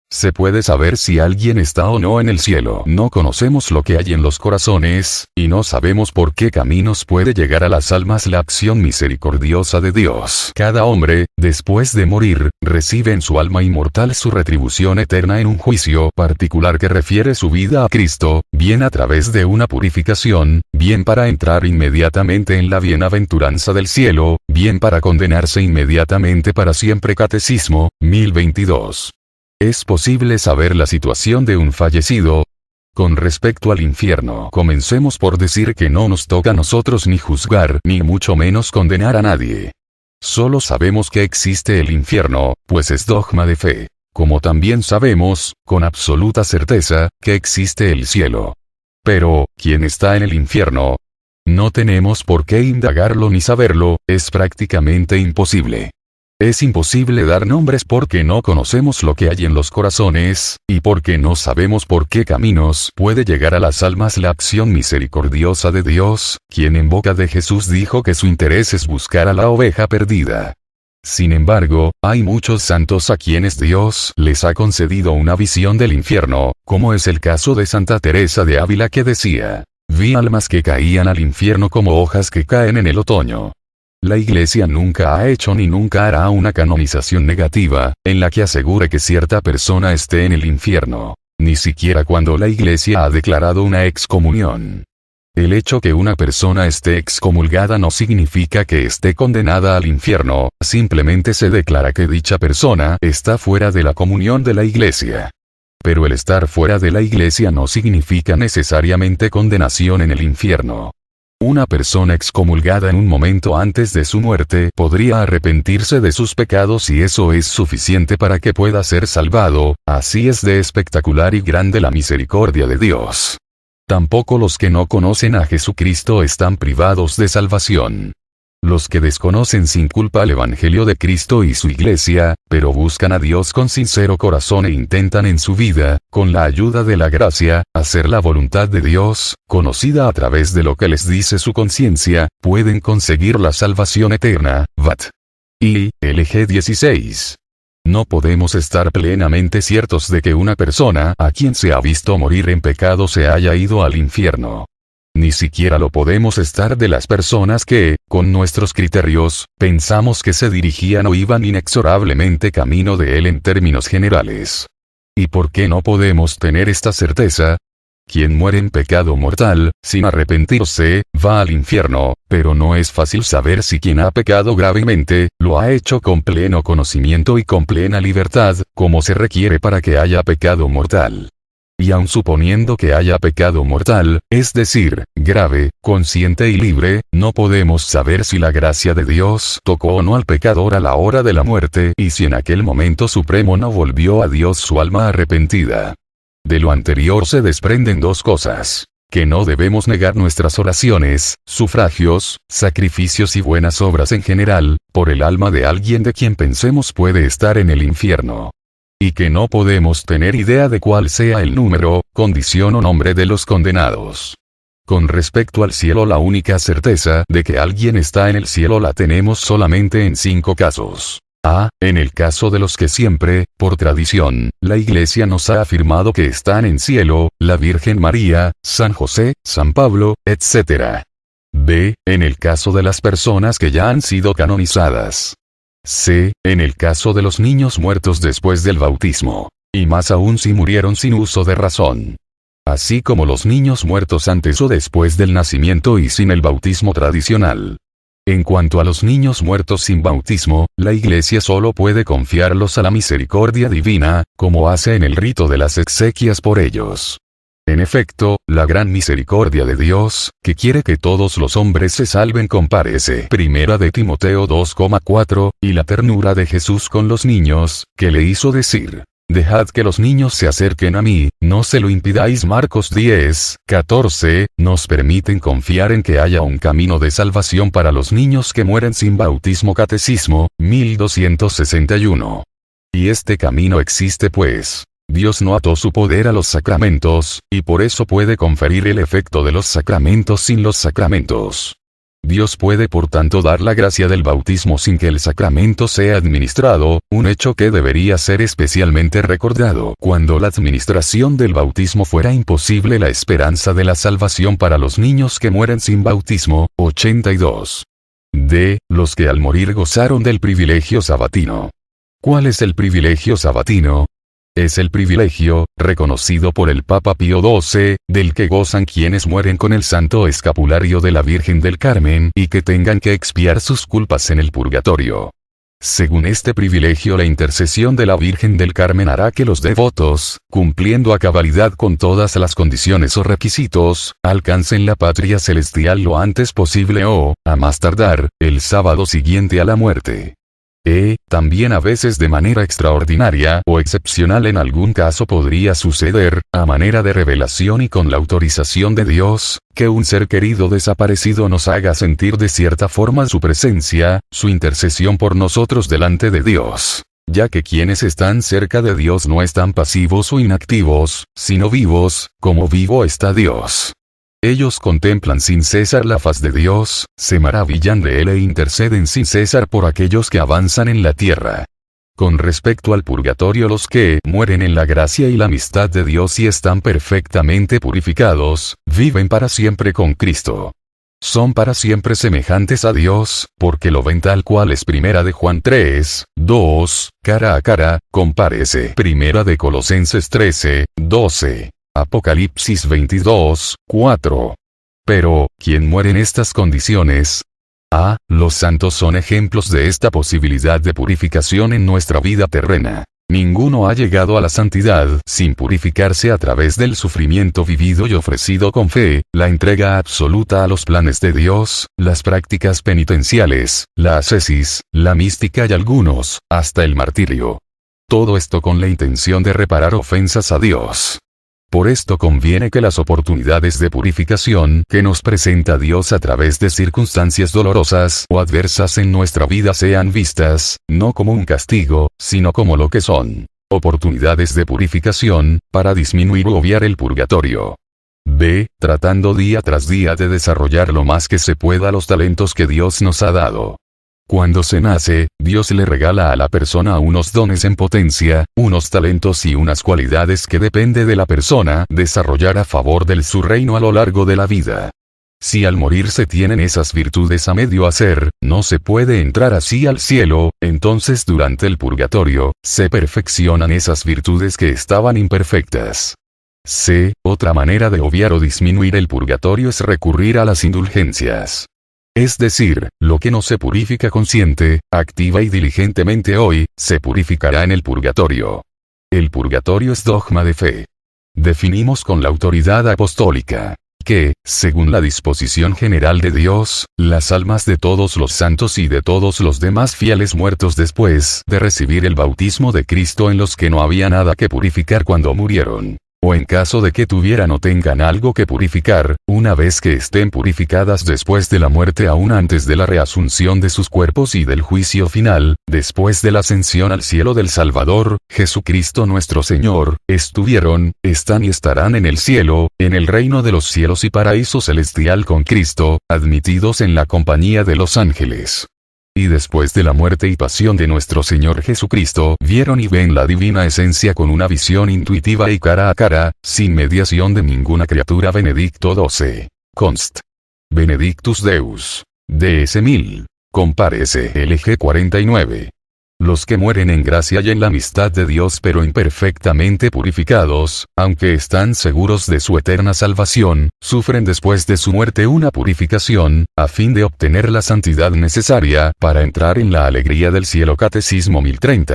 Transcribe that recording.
Se puede saber si alguien está o no en el cielo. No conocemos lo que hay en los corazones, y no sabemos por qué caminos puede llegar a las almas la acción misericordiosa de Dios. Cada hombre, después de morir, recibe en su alma inmortal su retribución eterna en un juicio particular que refiere su vida a Cristo, bien a través de una purificación, bien para entrar inmediatamente en la bienaventuranza del cielo, bien para condenarse inmediatamente para siempre. Catecismo, 1022. ¿Es posible saber la situación de un fallecido? Con respecto al infierno, comencemos por decir que no nos toca a nosotros ni juzgar, ni mucho menos condenar a nadie. Solo sabemos que existe el infierno, pues es dogma de fe. Como también sabemos, con absoluta certeza, que existe el cielo. Pero, ¿quién está en el infierno? No tenemos por qué indagarlo ni saberlo, es prácticamente imposible. Es imposible dar nombres porque no conocemos lo que hay en los corazones, y porque no sabemos por qué caminos puede llegar a las almas la acción misericordiosa de Dios, quien en boca de Jesús dijo que su interés es buscar a la oveja perdida. Sin embargo, hay muchos santos a quienes Dios les ha concedido una visión del infierno, como es el caso de Santa Teresa de Ávila, que decía: vi almas que caían al infierno como hojas que caen en el otoño. La Iglesia nunca ha hecho ni nunca hará una canonización negativa, en la que asegure que cierta persona esté en el infierno, ni siquiera cuando la Iglesia ha declarado una excomunión. El hecho que una persona esté excomulgada no significa que esté condenada al infierno, simplemente se declara que dicha persona está fuera de la comunión de la Iglesia. Pero el estar fuera de la Iglesia no significa necesariamente condenación en el infierno. Una persona excomulgada en un momento antes de su muerte podría arrepentirse de sus pecados y eso es suficiente para que pueda ser salvado. Así es de espectacular y grande la misericordia de Dios. Tampoco los que no conocen a Jesucristo están privados de salvación. Los que desconocen sin culpa el Evangelio de Cristo y su Iglesia, pero buscan a Dios con sincero corazón e intentan en su vida, con la ayuda de la gracia, hacer la voluntad de Dios, conocida a través de lo que les dice su conciencia, pueden conseguir la salvación eterna. Vat. I. LG 16. No podemos estar plenamente ciertos de que una persona a quien se ha visto morir en pecado se haya ido al infierno. Ni siquiera lo podemos estar de las personas que, con nuestros criterios, pensamos que se dirigían o iban inexorablemente camino de él en términos generales. ¿Y por qué no podemos tener esta certeza? Quien muere en pecado mortal, sin arrepentirse, va al infierno, pero no es fácil saber si quien ha pecado gravemente, lo ha hecho con pleno conocimiento y con plena libertad, como se requiere para que haya pecado mortal. Y aun suponiendo que haya pecado mortal, es decir, grave, consciente y libre, no podemos saber si la gracia de Dios tocó o no al pecador a la hora de la muerte y si en aquel momento supremo no volvió a Dios su alma arrepentida. De lo anterior se desprenden dos cosas: que no debemos negar nuestras oraciones, sufragios, sacrificios y buenas obras en general, por el alma de alguien de quien pensemos puede estar en el infierno. Y que no podemos tener idea de cuál sea el número, condición o nombre de los condenados. Con respecto al cielo, la única certeza de que alguien está en el cielo la tenemos solamente en 5 casos. A. En el caso de los que siempre, por tradición, la Iglesia nos ha afirmado que están en cielo, la Virgen María, San José, San Pablo, etc. B. En el caso de las personas que ya han sido canonizadas. C. En el caso de los niños muertos después del bautismo. Y más aún si murieron sin uso de razón. Así como los niños muertos antes o después del nacimiento y sin el bautismo tradicional. En cuanto a los niños muertos sin bautismo, la Iglesia solo puede confiarlos a la misericordia divina, como hace en el rito de las exequias por ellos. En efecto, la gran misericordia de Dios, que quiere que todos los hombres se salven, comparece Primera de Timoteo 2,4, y la ternura de Jesús con los niños, que le hizo decir: dejad que los niños se acerquen a mí, no se lo impidáis. Marcos 10,14, nos permiten confiar en que haya un camino de salvación para los niños que mueren sin bautismo. Catecismo, 1261. Y este camino existe pues. Dios no ató su poder a los sacramentos, y por eso puede conferir el efecto de los sacramentos sin los sacramentos. Dios puede por tanto dar la gracia del bautismo sin que el sacramento sea administrado, un hecho que debería ser especialmente recordado. Cuando la administración del bautismo fuera imposible, la esperanza de la salvación para los niños que mueren sin bautismo. 82. D. Los que al morir gozaron del privilegio sabatino. ¿Cuál es el privilegio sabatino? Es el privilegio, reconocido por el Papa Pío XII, del que gozan quienes mueren con el santo escapulario de la Virgen del Carmen y que tengan que expiar sus culpas en el purgatorio. Según este privilegio, la intercesión de la Virgen del Carmen hará que los devotos, cumpliendo a cabalidad con todas las condiciones o requisitos, alcancen la patria celestial lo antes posible o, a más tardar, el sábado siguiente a la muerte. También a veces de manera extraordinaria o excepcional en algún caso podría suceder, a manera de revelación y con la autorización de Dios, que un ser querido desaparecido nos haga sentir de cierta forma su presencia, su intercesión por nosotros delante de Dios. Ya que quienes están cerca de Dios no están pasivos o inactivos, sino vivos, como vivo está Dios. Ellos contemplan sin cesar la faz de Dios, se maravillan de Él e interceden sin cesar por aquellos que avanzan en la tierra. Con respecto al purgatorio, los que mueren en la gracia y la amistad de Dios y están perfectamente purificados, viven para siempre con Cristo. Son para siempre semejantes a Dios, porque lo ven tal cual es. Primera de Juan 3, 2, cara a cara, compárese. Primera de Colosenses 13, 12. Apocalipsis 22, 4. Pero, ¿quién muere en estas condiciones? Los santos son ejemplos de esta posibilidad de purificación en nuestra vida terrena. Ninguno ha llegado a la santidad sin purificarse a través del sufrimiento vivido y ofrecido con fe, la entrega absoluta a los planes de Dios, las prácticas penitenciales, la ascesis, la mística y algunos, hasta el martirio. Todo esto con la intención de reparar ofensas a Dios. Por esto conviene que las oportunidades de purificación que nos presenta Dios a través de circunstancias dolorosas o adversas en nuestra vida sean vistas, no como un castigo, sino como lo que son: oportunidades de purificación, para disminuir o obviar el purgatorio. B. Tratando día tras día de desarrollar lo más que se pueda los talentos que Dios nos ha dado. Cuando se nace, Dios le regala a la persona unos dones en potencia, unos talentos y unas cualidades que depende de la persona desarrollar a favor de su reino a lo largo de la vida. Si al morir se tienen esas virtudes a medio hacer, no se puede entrar así al cielo, entonces durante el purgatorio, se perfeccionan esas virtudes que estaban imperfectas. C. Otra manera de obviar o disminuir el purgatorio es recurrir a las indulgencias. Es decir, lo que no se purifica consciente, activa y diligentemente hoy, se purificará en el purgatorio. El purgatorio es dogma de fe. Definimos con la autoridad apostólica que, según la disposición general de Dios, las almas de todos los santos y de todos los demás fieles muertos después de recibir el bautismo de Cristo en los que no había nada que purificar cuando murieron, o en caso de que tuvieran o tengan algo que purificar, una vez que estén purificadas después de la muerte aún antes de la reasunción de sus cuerpos y del juicio final, después de la ascensión al cielo del Salvador, Jesucristo nuestro Señor, estuvieron, están y estarán en el cielo, en el reino de los cielos y paraíso celestial con Cristo, admitidos en la compañía de los ángeles. Y después de la muerte y pasión de nuestro Señor Jesucristo, vieron y ven la divina esencia con una visión intuitiva y cara a cara, sin mediación de ninguna criatura. Benedicto XII. Const. Benedictus Deus. DS 1000. Compárese. LG 49. Los que mueren en gracia y en la amistad de Dios pero imperfectamente purificados, aunque están seguros de su eterna salvación, sufren después de su muerte una purificación, a fin de obtener la santidad necesaria para entrar en la alegría del cielo. Catecismo 1030.